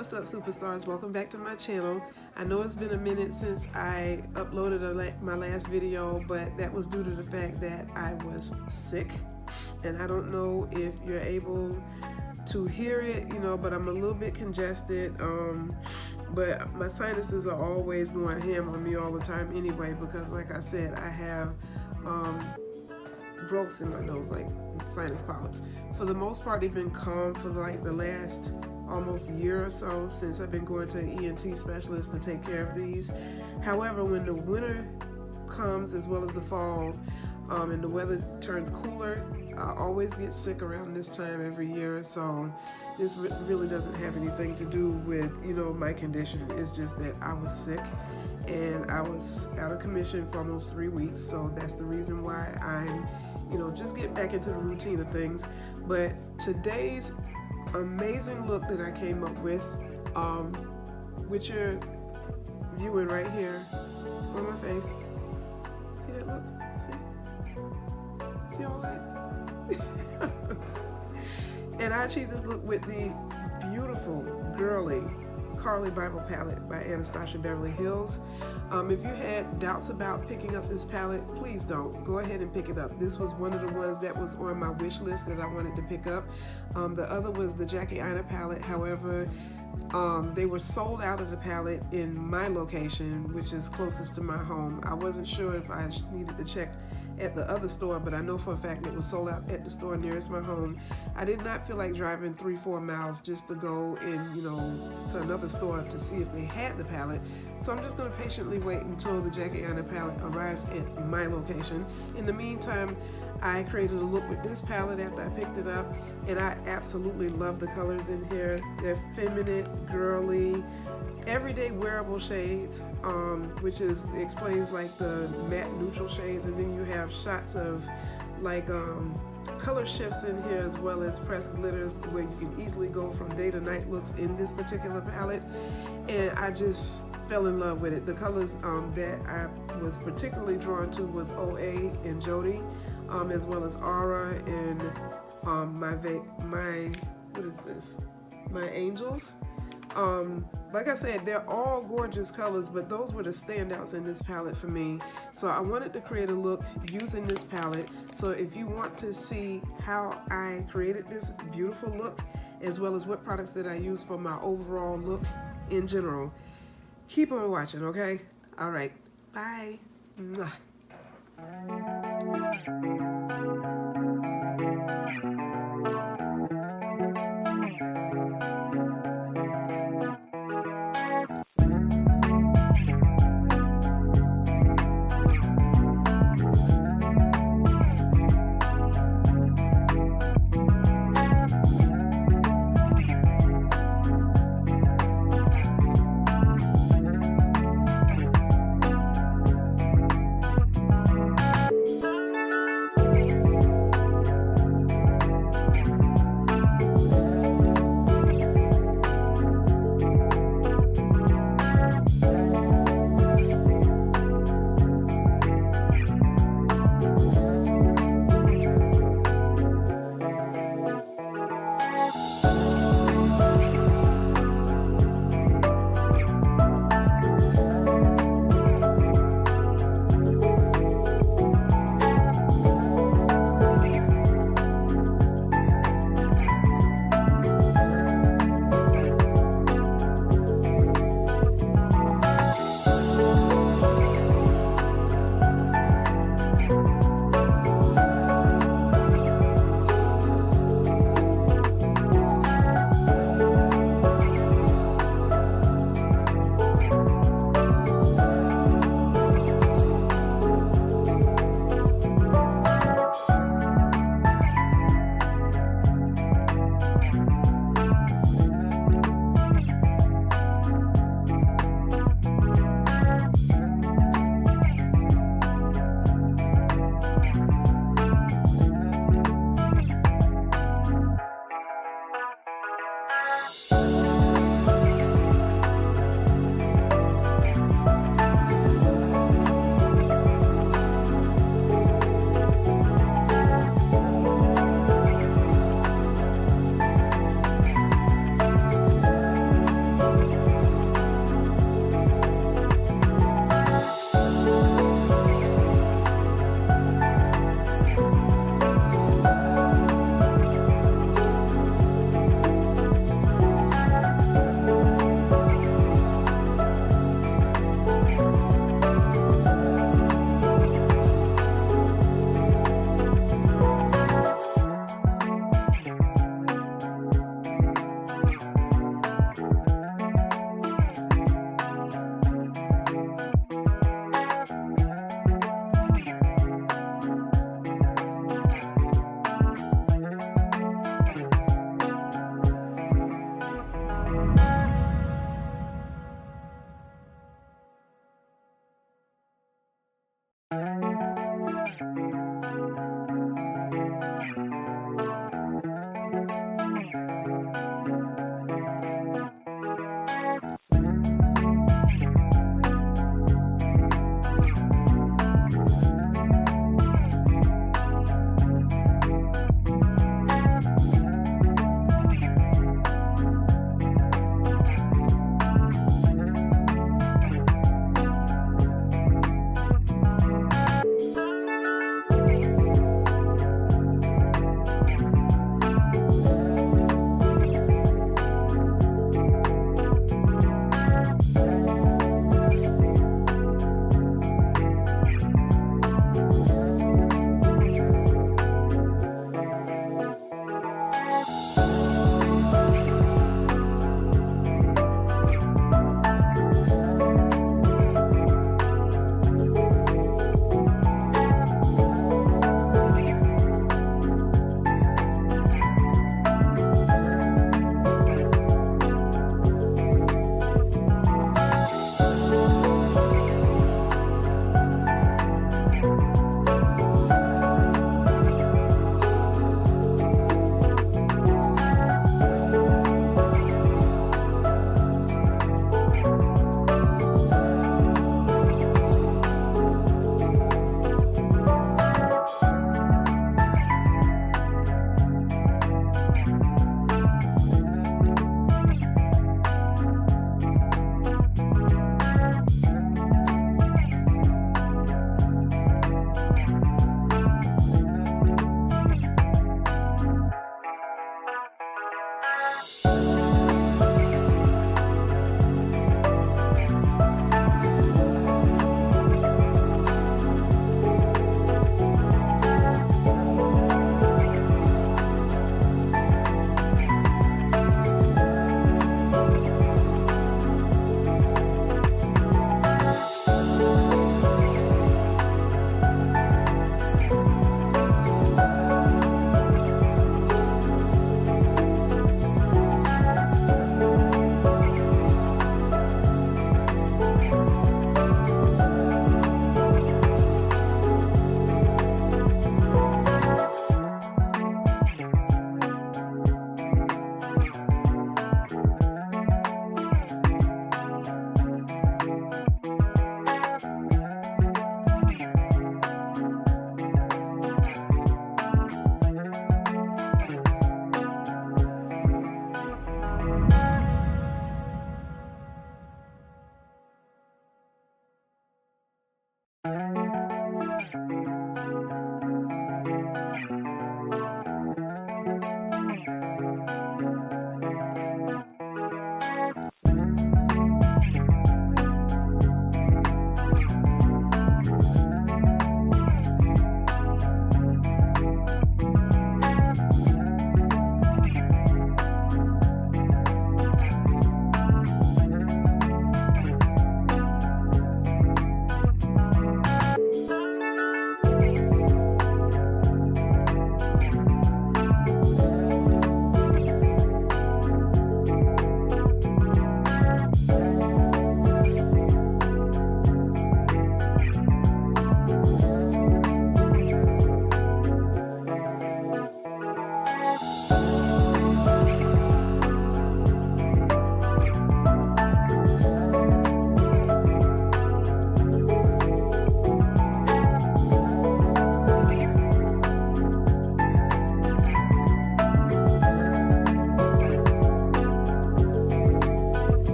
what's up, superstars? Welcome back to my channel. I know it's been a minute since I uploaded my last video, but that was due to the fact that I was sick, and I don't know if you're able to hear it, but I'm a little bit congested, but my sinuses are always going ham on me all the time anyway, because like I said, I have growths in my nose, like sinus polyps. For the most part, they've been calm for like the last almost year or so since I've been going to an ENT specialist to take care of these. However, when the winter comes as well as the fall, and the weather turns cooler, I always get sick around this time every year. So this really doesn't have anything to do with my condition. It's just that I was sick and I was out of commission for almost 3 weeks. So that's the reason why I'm just get back into the routine of things. But today's amazing look that I came up with, which you're viewing right here on my face. See that look? See all that? And I achieved this look with the beautiful, girly Carli Bybel palette by Anastasia, Beverly Hills. If you had doubts about picking up this palette, please don't. Go ahead and pick it up. This was one of the ones that was on my wish list that I wanted to pick up. The other was the Jackie Aina palette. However, they were sold out of the palette in my location, which is closest to my home. I wasn't sure if I needed to check at the other store, but I know for a fact it was sold out at the store nearest my home. I did not feel like driving 3-4 miles just to go in, to another store to see if they had the palette. So I'm just going to patiently wait until the Jackie Aina palette arrives at my location. In the meantime, I created a look with this palette after I picked it up, and I absolutely love the colors in here. They're feminine, girly, everyday wearable shades, which explains like the matte neutral shades, and then you have shots of like color shifts in here, as well as pressed glitters where you can easily go from day to night looks in this particular palette. And I just fell in love with it. The colors that I was particularly drawn to was OA and Jody, as well as Aura and my Angels. Like I said, they're all gorgeous colors, but those were the standouts in this palette for me. So I wanted to create a look using this palette. So if you want to see how I created this beautiful look, as well as what products that I use for my overall look in general, keep on watching, okay? All right, bye. Mwah.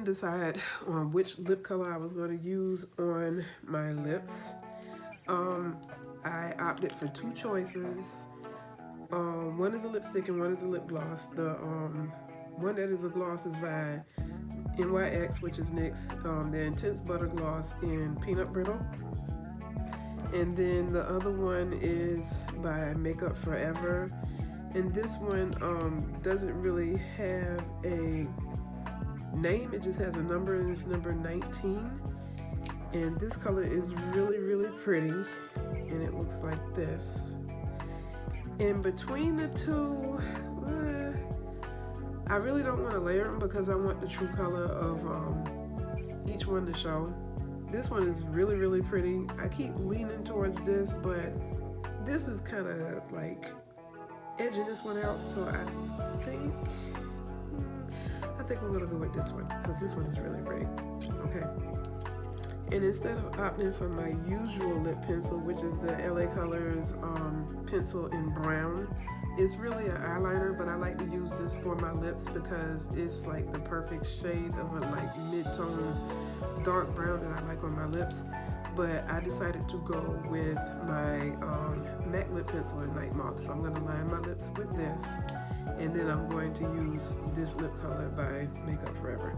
decide on which lip color I was going to use on my lips. I opted for two choices. One is a lipstick and one is a lip gloss. The one that is a gloss is by NYX, which is NYX, the Intense Butter Gloss in Peanut Brittle. And then the other one is by Makeup Forever. And this one doesn't really have a name, it just has a number, and it's number 19. And this color is really, really pretty, and it looks like this. In between the two, I really don't want to layer them because I want the true color of each one to show. This one is really, really pretty. I keep leaning towards this, but this is kind of like edging this one out, so I think I'm gonna go with this one because this one is really pretty. Okay. And instead of opting for my usual lip pencil, which is the LA Colors pencil in brown, it's really an eyeliner, but I like to use this for my lips because it's like the perfect shade of a like mid-tone dark brown that I like on my lips. But I decided to go with my MAC lip pencil in Night Moth. So I'm going to line my lips with this, and then I'm going to use this lip color by Makeup Forever.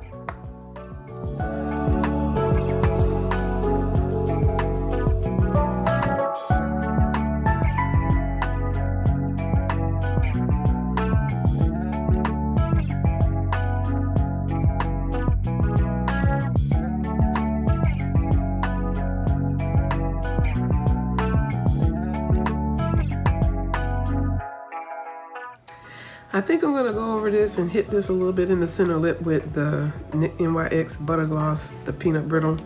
I think I'm gonna go over this and hit this a little bit in the center lip with the NYX Butter Gloss, the Peanut Brittle,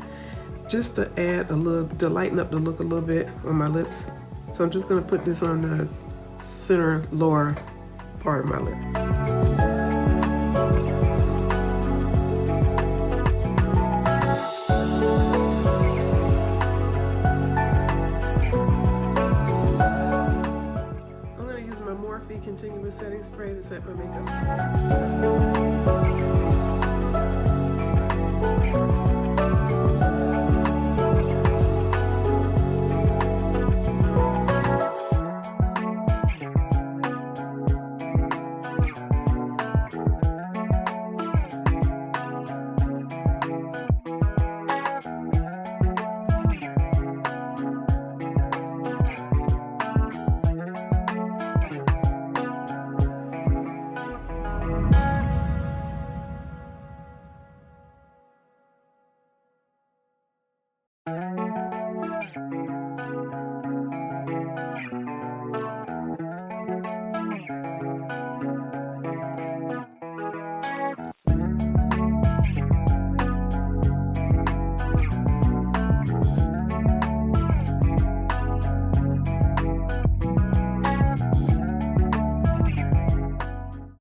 just to add a little, to lighten up the look a little bit on my lips. So I'm just gonna put this on the center lower part of my lip. Continuous setting spray to set my makeup.